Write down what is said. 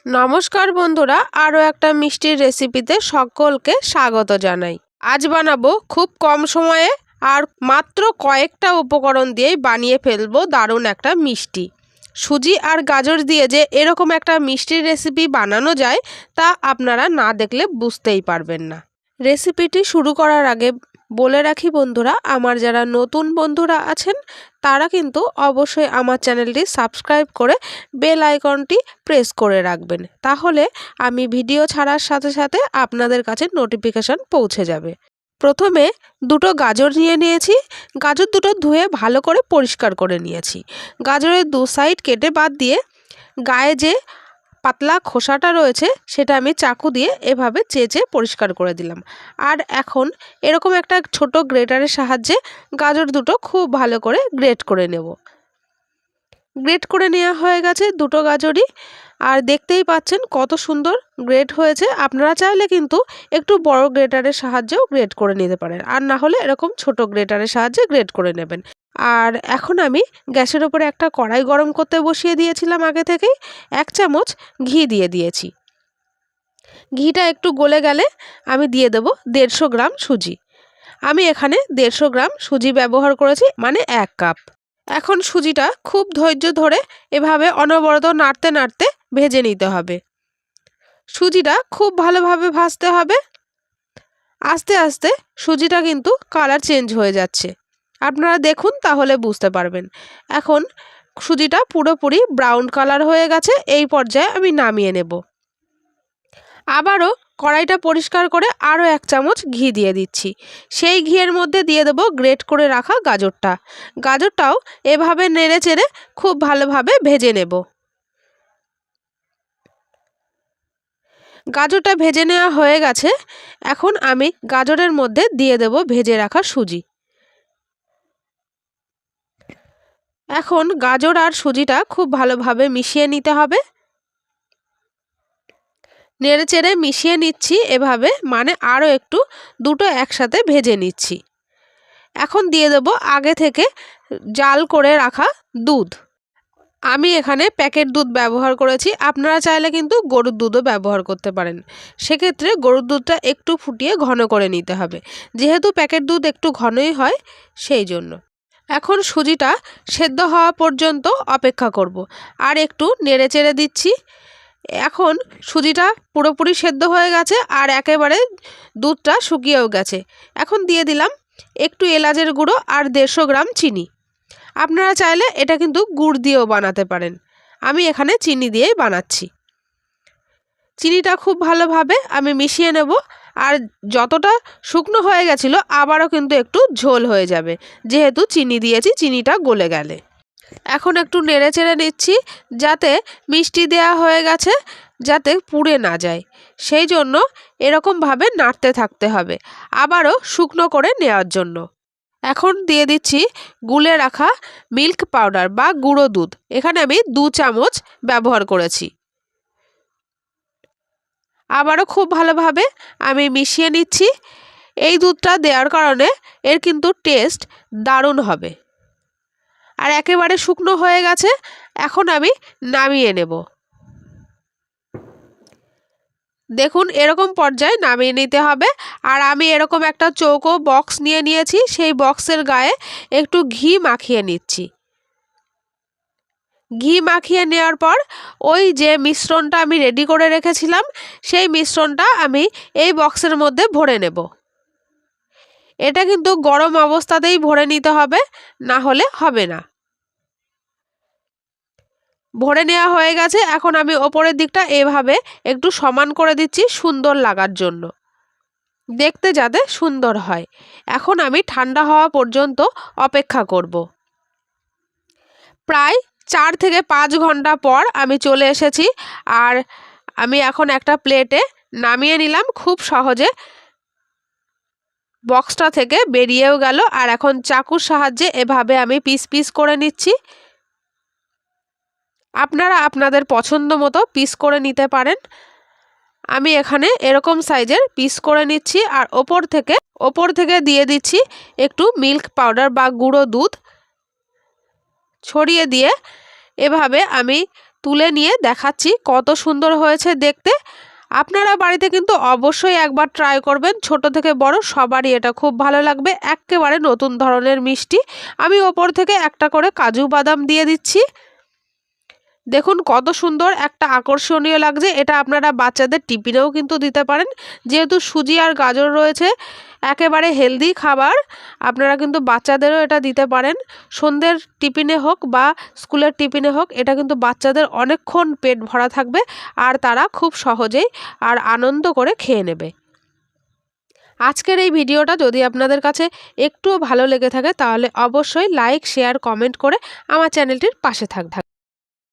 নমস্কার বন্ধুরা, আরও একটা মিষ্টির রেসিপিতে সকলকে স্বাগত জানাই। আজ বানাবো খুব কম সময়ে আর মাত্র কয়েকটা উপকরণ দিয়েই বানিয়ে ফেলবো দারুণ একটা মিষ্টি। সুজি আর গাজর দিয়ে যে এরকম একটা মিষ্টির রেসিপি বানানো যায় তা আপনারা না দেখলে বুঝতেই পারবেন না। রেসিপিটি শুরু করার আগে বলে রাখি বন্ধুরা, আমার যারা নতুন বন্ধুরা আছেন তারা কিন্তু অবশ্যই আমার চ্যানেলটি সাবস্ক্রাইব করে বেল আইকনটি প্রেস করে রাখবেন, তাহলে আমি ভিডিও ছাড়ার সাথে সাথে আপনাদের কাছে নোটিফিকেশন পৌঁছে যাবে। প্রথমে দুটো গাজর নিয়ে নিয়েছি। গাজর দুটো ধুয়ে ভালো করে পরিষ্কার করে নিয়েছি। গাজরের দু সাইড কেটে বাদ দিয়ে গায়ে যে পাতলা খোসাটা রয়েছে সেটা আমি চাকু দিয়ে এভাবে চেঁচে পরিষ্কার করে দিলাম। আর এখন এরকম একটা ছোট গ্রেটারের সাহায্যে গাজর দুটো খুব ভালো করে গ্রেট করে নেব। গ্রেট করে নেওয়া হয়ে গেছে দুটো গাজরই, আর দেখতেই পাচ্ছেন কত সুন্দর গ্রেট হয়েছে। আপনারা চাইলে কিন্তু একটু বড় গ্রেটারের সাহায্যেও গ্রেট করে নিতে পারেন, আর না হলে এরকম ছোট গ্রেটারের সাহায্যে গ্রেট করে নেবেন। আর এখন আমি গ্যাসের ওপরে একটা কড়াই গরম করতে বসিয়ে দিয়েছিলাম আগে থেকেই। 1 চামচ ঘি দিয়ে দিয়েছি। ঘিটা একটু গলে গেলে আমি দিয়ে দেব 150 গ্রাম সুজি। আমি এখানে 150 গ্রাম সুজি ব্যবহার করেছি, মানে 1 কাপ। এখন সুজিটা খুব ধৈর্য ধরে এভাবে অনবরত নাড়তে নাড়তে ভেজে নিতে হবে। সুজিটা খুব ভালোভাবে ভাজতে হবে। আস্তে আস্তে সুজিটা কিন্তু কালার চেঞ্জ হয়ে যাচ্ছে, আপনারা দেখুন তাহলে বুঝতে পারবেন। এখন সুজিটা পুরোপুরি ব্রাউন কালার হয়ে গেছে। এই পর্যায়ে আমি নামিয়ে নেব। আবারও কড়াইটা পরিষ্কার করে আরও 1 চামচ ঘি দিয়ে দিচ্ছি। সেই ঘিয়ের মধ্যে দিয়ে দেব গ্রেট করে রাখা গাজরটা। গাজরটাও এভাবে নেড়ে চেড়ে খুব ভালোভাবে ভেজে নেব। গাজরটা ভেজে নেওয়া হয়ে গেছে। এখন আমি গাজরের মধ্যে দিয়ে দেব ভেজে রাখা সুজি। এখন গাজর আর সুজিটা খুব ভালোভাবে মিশিয়ে নিতে হবে। নেড়ে চেড়ে মিশিয়ে নিচ্ছি এভাবে, মানে আরও একটু দুটো একসাথে ভেজে নিচ্ছি। এখন দিয়ে দেব আগে থেকে জাল করে রাখা দুধ। আমি এখানে প্যাকেট দুধ ব্যবহার করেছি, আপনারা চাইলে কিন্তু গরুর দুধও ব্যবহার করতে পারেন। সেক্ষেত্রে গরুর দুধটা একটু ফুটিয়ে ঘন করে নিতে হবে, যেহেতু প্যাকেট দুধ একটু ঘনই হয় সেই জন্য। এখন সুজিটা সেদ্ধ হওয়া পর্যন্ত অপেক্ষা করব, আর একটু নেড়ে চেড়ে দিচ্ছি। এখন সুজিটা পুরোপুরি সেদ্ধ হয়ে গেছে আর একেবারে দুধটা শুকিয়েও গেছে। এখন দিয়ে দিলাম একটু এলাচের গুঁড়ো আর 150 গ্রাম চিনি। আপনারা চাইলে এটা কিন্তু গুড় দিয়েও বানাতে পারেন, আমি এখানে চিনি দিয়েই বানাচ্ছি। চিনিটা খুব ভালোভাবে আমি মিশিয়ে নেব। আর যতটা শুকনো হয়ে গেছিলো আবারও কিন্তু একটু ঝোল হয়ে যাবে, যেহেতু চিনি দিয়েছি, চিনিটা গলে গেলে। এখন একটু নেড়ে চেড়ে নিচ্ছি, যাতে মিষ্টি দেওয়া হয়ে গেছে যাতে পুড়ে না যায়, সেই জন্য এরকমভাবে নাড়তে থাকতে হবে আবারও শুকনো করে নেওয়ার জন্য। এখন দিয়ে দিচ্ছি গুলে রাখা মিল্ক পাউডার বা গুঁড়ো দুধ। এখানে আমি 2 চামচ ব্যবহার করেছি। আবারও খুব ভালোভাবে আমি মিশিয়ে নিচ্ছি। এই দুধটা দেওয়ার কারণে এর কিন্তু টেস্ট দারুণ হবে। আর একেবারে শুকনো হয়ে গেছে, এখন আমি নামিয়ে নেব। দেখুন এরকম পর্যায়ে নামিয়ে নিতে হবে। আর আমি এরকম একটা চৌকো বক্স নিয়ে নিয়েছি, সেই বক্সের গায়ে একটু ঘি মাখিয়ে নিচ্ছি। ঘি মাখিয়ে নেওয়ার পর ওই যে মিশ্রণটা আমি রেডি করে রেখেছিলাম সেই মিশ্রণটা আমি এই বক্সের মধ্যে ভরে নেব। এটা কিন্তু গরম অবস্থাতেই ভরে নিতে হবে, না হলে হবে না। ভরে নেওয়া হয়ে গেছে। এখন আমি ওপরের দিকটা এভাবে একটু সমান করে দিচ্ছি সুন্দর লাগার জন্য, দেখতে যাতে সুন্দর হয়। এখন আমি ঠান্ডা হওয়া পর্যন্ত অপেক্ষা করব। প্রায় 4 থেকে 5 ঘন্টা পর আমি চলে এসেছি, আর আমি এখন একটা প্লেটে নামিয়ে নিলাম। খুব সহজে বক্সটা থেকে বেরিয়েও গেল। আর এখন চাকুর সাহায্যে এভাবে আমি পিস পিস করে নিচ্ছি। আপনারা আপনাদের পছন্দ মতো পিস করে নিতে পারেন। আমি এখানে এরকম সাইজের পিস করে নিচ্ছি, আর ওপর থেকে দিয়ে দিচ্ছি একটু মিল্ক পাউডার বা গুঁড়ো দুধ ছড়িয়ে দিয়ে এভাবে আমি তুলে নিয়ে দেখাচ্ছি কত সুন্দর হয়েছে দেখতে। আপনারা বাড়িতে কিন্তু অবশ্যই একবার ট্রাই করবেন, ছোট থেকে বড় সবারই এটা খুব ভালো লাগবে। একেবারে নতুন ধরনের মিষ্টি। আমি ওপর থেকে একটা করে কাজু বাদাম দিয়ে দিচ্ছি। দেখুন কত সুন্দর একটা আকর্ষণীয় লাগছে। এটা আপনারা বাচ্চাদের টিফিনেও কিন্তু দিতে পারেন, যেহেতু সুজি আর গাজর রয়েছে, একেবারে হেলদি খাবার। আপনারা কিন্তু বাচ্চাদেরও এটা দিতে পারেন, সন্ধ্যের টিফিনে হোক বা স্কুলের টিফিনে হোক। এটা কিন্তু বাচ্চাদের অনেকক্ষণ পেট ভরা থাকবে আর তারা খুব সহজেই আর আনন্দ করে খেয়ে নেবে। আজকের এই ভিডিওটা যদি আপনাদের কাছে একটুও ভালো লেগে থাকে তাহলে অবশ্যই লাইক, শেয়ার, কমেন্ট করে আমার চ্যানেলটির পাশে থাকবেন।